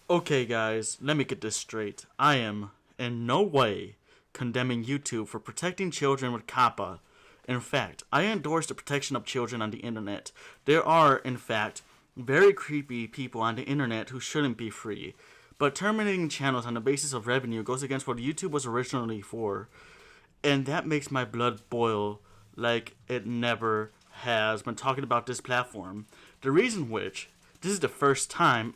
Okay, guys, let me get this straight. I am in no way condemning YouTube for protecting children with COPPA. In fact, I endorse the protection of children on the internet. There are, in fact, very creepy people on the internet who shouldn't be free. But terminating channels on the basis of revenue goes against what YouTube was originally for. And that makes my blood boil like it never has when talking about this platform. The reason which, this is the first time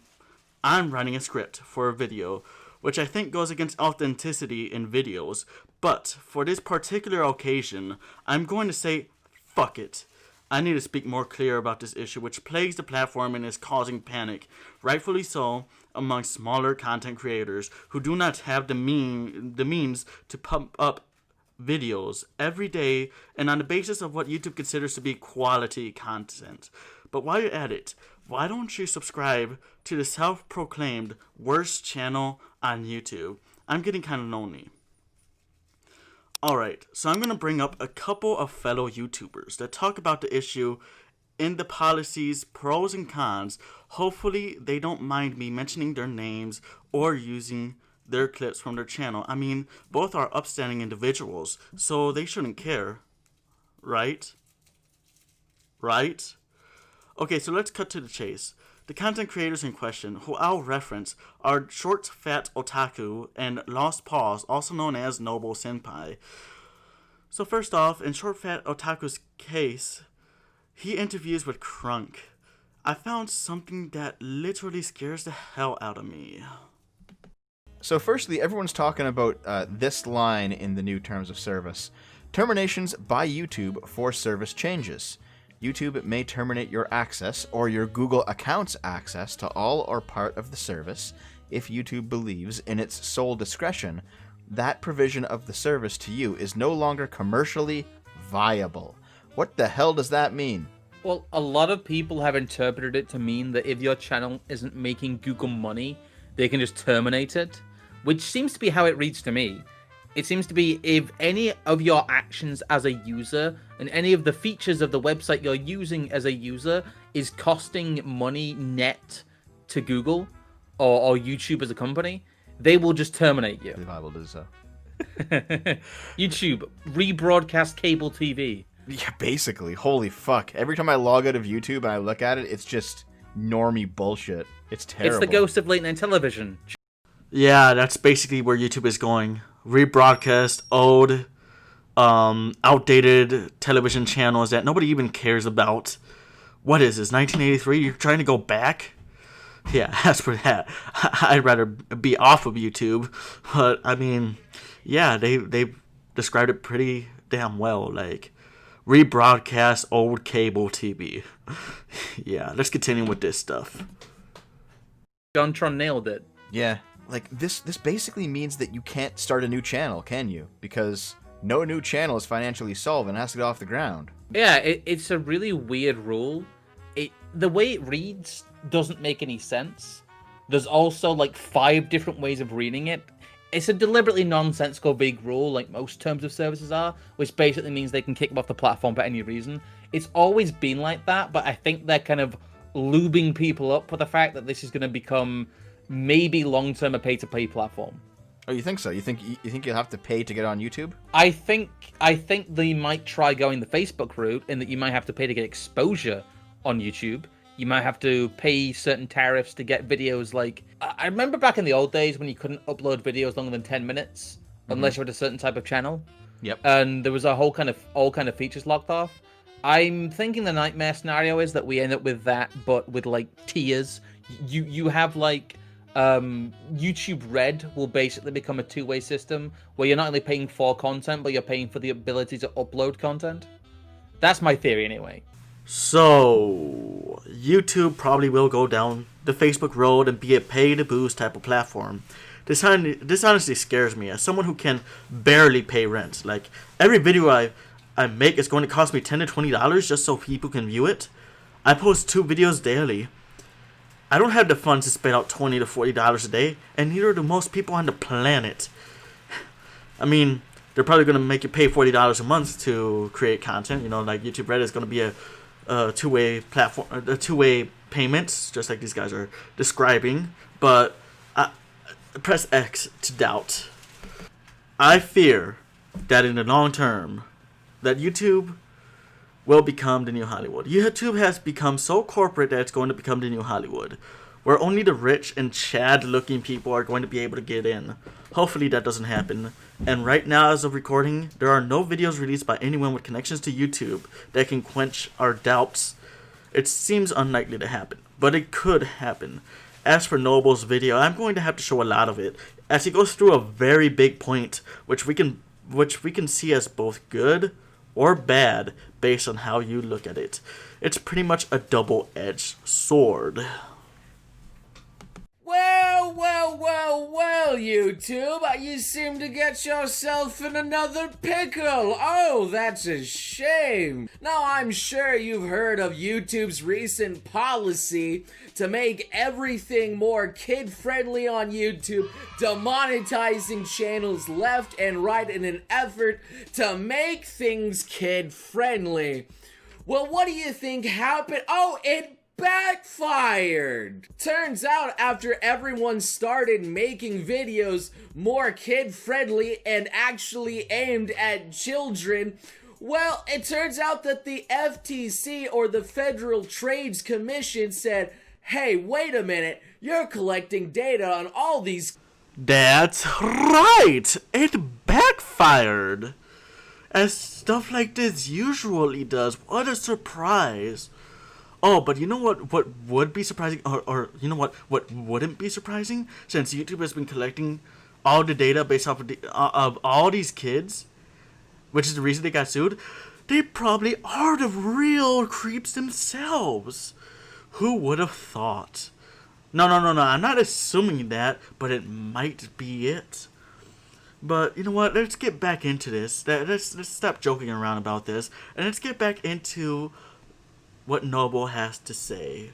I'm writing a script for a video, which I think goes against authenticity in videos. But for this particular occasion, I'm going to say, fuck it. I need to speak more clear about this issue, which plagues the platform and is causing panic, rightfully so, among smaller content creators who do not have the means to pump up videos every day and on the basis of what YouTube considers to be quality content. But while you're at it, why don't you subscribe to the self-proclaimed worst channel on YouTube? I'm getting kind of lonely. Alright, so I'm going to bring up a couple of fellow YouTubers that talk about the issue in the policies, pros and cons. Hopefully they don't mind me mentioning their names or using their clips from their channel. I mean, both are upstanding individuals, so they shouldn't care. Right? Right? Okay, so let's cut to the chase. The content creators in question, who I'll reference, are Short Fat Otaku and Lost Paws, also known as Noble Senpai. So first off, in Short Fat Otaku's case, he interviews with Crunk. I found something that literally scares the hell out of me. So firstly, everyone's talking about this line in the new terms of service. Terminations by YouTube for service changes. YouTube may terminate your access or your Google account's access to all or part of the service if YouTube believes in its sole discretion that provision of the service to you is no longer commercially viable. What the hell does that mean? Well, a lot of people have interpreted it to mean that if your channel isn't making Google money, they can just terminate it, which seems to be how it reads to me. It seems to be if any of your actions as a user and any of the features of the website you're using as a user is costing money net to Google or YouTube as a company, they will just terminate you. If I will do so. YouTube, rebroadcast cable TV. Yeah, basically. Holy fuck. Every time I log out of YouTube and I look at it, it's just normie bullshit. It's terrible. It's the ghost of late night television. Yeah, that's basically where YouTube is going. Rebroadcast old, outdated television channels that nobody even cares about. What is this, 1983? You're trying to go back? Yeah, as for that, I'd rather be off of YouTube. But, I mean, yeah, they described it pretty damn well. Like, rebroadcast old cable TV. Yeah, let's continue with this stuff. John Tron nailed it. Yeah. Like, this basically means that you can't start a new channel, can you? Because no new channel is financially solvent and has to get off the ground. Yeah, it's a really weird rule. The way it reads doesn't make any sense. There's also, like, 5 different ways of reading it. It's a deliberately nonsensical big rule, like most terms of services are, which basically means they can kick them off the platform for any reason. It's always been like that, but I think they're kind of lubing people up for the fact that this is going to become maybe long-term a pay-to-play platform. Oh, you think so? You think you'll have to pay to get on YouTube? I think they might try going the Facebook route, in that you might have to pay to get exposure on YouTube. You might have to pay certain tariffs to get videos. Like, I remember back in the old days when you couldn't upload videos longer than 10 minutes unless you had a certain type of channel. Yep. And there was a all kind of features locked off. I'm thinking the nightmare scenario is that we end up with that, but with like tiers. You have like YouTube Red will basically become a two-way system where you're not only paying for content, but you're paying for the ability to upload content. That's my theory anyway. So, YouTube probably will go down the Facebook road and be a pay-to-boost type of platform. This honestly scares me as someone who can barely pay rent. Like, every video I make is going to cost me $10 to $20 just so people can view it. I post 2 videos daily. I don't have the funds to spend out $20 to $40 a day, and neither do most people on the planet. I mean, they're probably going to make you pay $40 a month to create content. You know, like YouTube Red is going to be a two-way platform, a two-way payments, just like these guys are describing. But press X to doubt. I fear that in the long term, that YouTube will become the new Hollywood. YouTube has become so corporate that it's going to become the new Hollywood, where only the rich and Chad-looking people are going to be able to get in. Hopefully that doesn't happen. And right now, as of recording, there are no videos released by anyone with connections to YouTube that can quench our doubts. It seems unlikely to happen, but it could happen. As for Noble's video, I'm going to have to show a lot of it, as he goes through a very big point, which we can see as both good or bad based on how you look at it. It's pretty much a double-edged sword. Well, YouTube, you seem to get yourself in another pickle. Oh, that's a shame. Now, I'm sure you've heard of YouTube's recent policy to make everything more kid-friendly on YouTube, demonetizing channels left and right in an effort to make things kid-friendly. Well, what do you think happened? Oh, it backfired! Turns out after everyone started making videos more kid-friendly and actually aimed at children, well, it turns out that the FTC, or the Federal Trades Commission, said, hey, wait a minute, you're collecting data on all these... That's right! It backfired! As stuff like this usually does. What a surprise! Oh, but you know what would be surprising? Or you know what wouldn't be surprising? Since YouTube has been collecting all the data based off of all these kids, which is the reason they got sued, they probably are the real creeps themselves. Who would have thought? No, I'm not assuming that, but it might be it. But you know what? Let's get back into this. Let's stop joking around about this, and let's get back into what Noble has to say.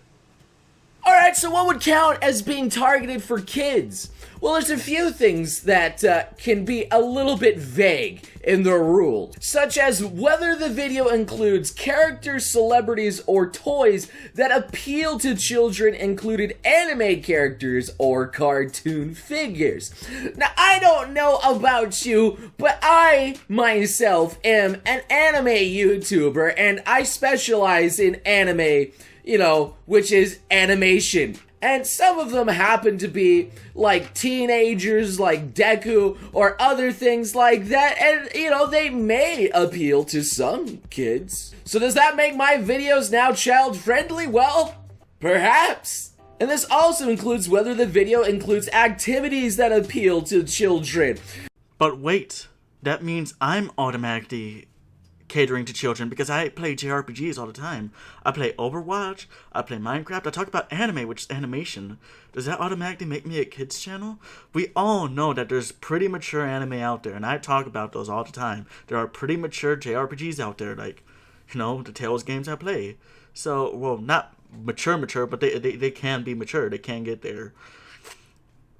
Alright, so what would count as being targeted for kids? Well, there's a few things that can be a little bit vague in the rules, such as whether the video includes characters, celebrities, or toys that appeal to children, included anime characters or cartoon figures. Now, I don't know about you, but I myself am an anime YouTuber, and I specialize in anime, you know, which is animation. And some of them happen to be like teenagers, like Deku, or other things like that. And, you know, they may appeal to some kids. So does that make my videos now child-friendly? Well, perhaps. And this also includes whether the video includes activities that appeal to children. But wait, that means I'm automatically catering to children because I play JRPGs all the time. I play Overwatch, I play Minecraft, I talk about anime, which is animation. Does that automatically make me a kids channel? We all know that there's pretty mature anime out there, and I talk about those all the time. There are pretty mature JRPGs out there, like, you know, the Tales games I play. So, well, not mature, but they can be mature. They can get there.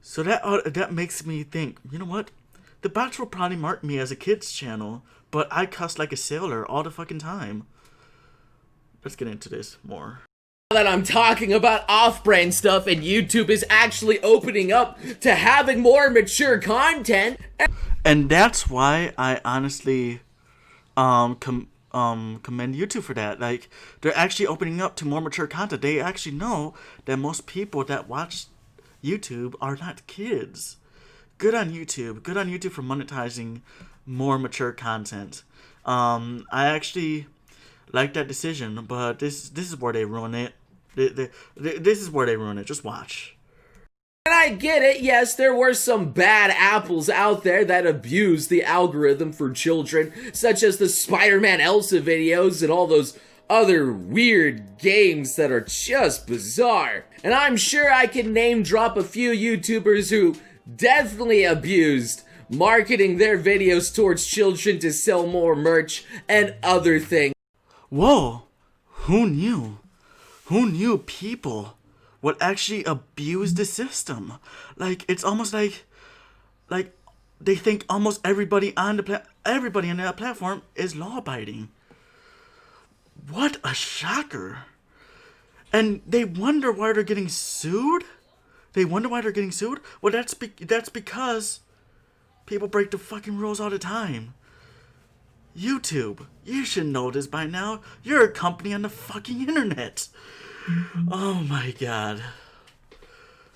So that makes me think, you know what? The box will probably mark me as a kids channel, but I cuss like a sailor all the fucking time. Let's get into this more. Now that I'm talking about off-brand stuff and YouTube is actually opening up to having more mature content. And that's why I honestly commend YouTube for that. Like, they're actually opening up to more mature content. They actually know that most people that watch YouTube are not kids. Good on YouTube. Good on YouTube for monetizing more mature content. I actually like that decision, but this is where they ruin it. This is where they ruin it. Just watch. And I get it, yes, there were some bad apples out there that abused the algorithm for children, such as the Spider-Man Elsa videos and all those other weird games that are just bizarre. And I'm sure I can name drop a few YouTubers who definitely abused marketing their videos towards children to sell more merch and other things. Whoa, who knew? Who knew people would actually abuse the system? Like, it's almost like they think almost everybody on that platform is law-abiding. What a shocker. And they wonder why they're getting sued? They wonder why they're getting sued? Well, that's because people break the fucking rules all the time. YouTube, you should know this by now. You're a company on the fucking internet. Oh my god.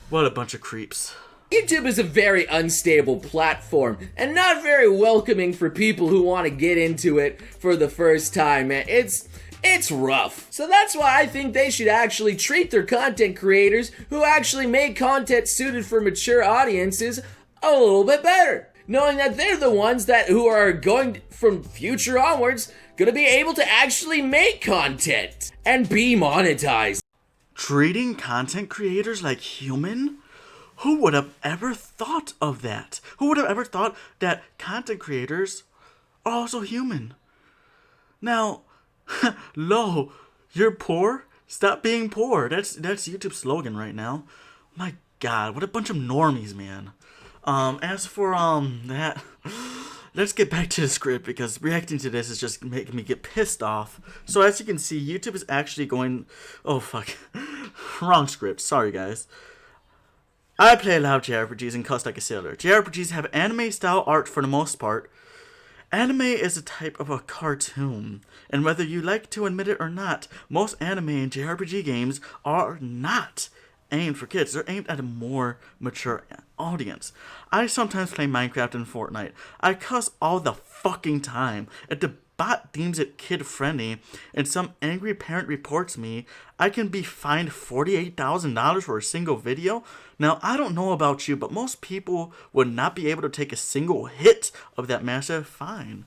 What a bunch of creeps. YouTube is a very unstable platform and not very welcoming for people who want to get into it for the first time, man. It's rough. So that's why I think they should actually treat their content creators who actually make content suited for mature audiences a little bit better. Knowing that they're the ones who are going from future onwards gonna be able to actually make content and be monetized. Treating content creators like human? Who would have ever thought of that? Who would have ever thought that content creators are also human? Now, lo, you're poor? Stop being poor. That's YouTube's slogan right now. My god, what a bunch of normies, man. As for that, let's get back to the script because reacting to this is just making me get pissed off. So as you can see, YouTube is actually going, oh fuck, wrong script. Sorry guys. I play a lot of JRPGs and cuss like a sailor. JRPGs have anime style art for the most part. Anime is a type of a cartoon, and whether you like to admit it or not, most anime and JRPG games are not aimed for kids. They're aimed at a more mature audience. I sometimes play Minecraft and Fortnite. I cuss all the fucking time. If the bot deems it kid-friendly and some angry parent reports me, I can be fined $48,000 for a single video. Now, I don't know about you, but most people would not be able to take a single hit of that massive fine.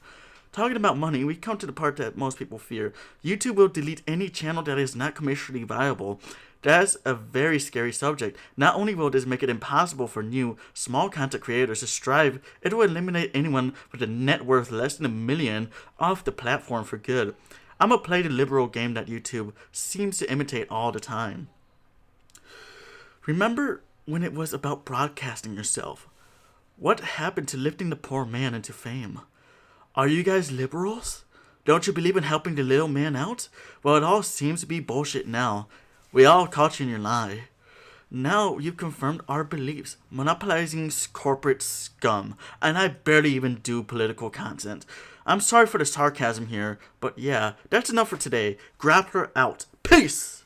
Talking about money, we come to the part that most people fear. YouTube will delete any channel that is not commercially viable. That's a very scary subject. Not only will this make it impossible for new, small content creators to strive, it will eliminate anyone with a net worth less than $1 million off the platform for good. I'ma play the liberal game that YouTube seems to imitate all the time. Remember when it was about broadcasting yourself? What happened to lifting the poor man into fame? Are you guys liberals? Don't you believe in helping the little man out? Well, it all seems to be bullshit now. We all caught you in your lie. Now you've confirmed our beliefs, monopolizing corporate scum, and I barely even do political content. I'm sorry for the sarcasm here, but yeah, that's enough for today. Grappler out. Peace!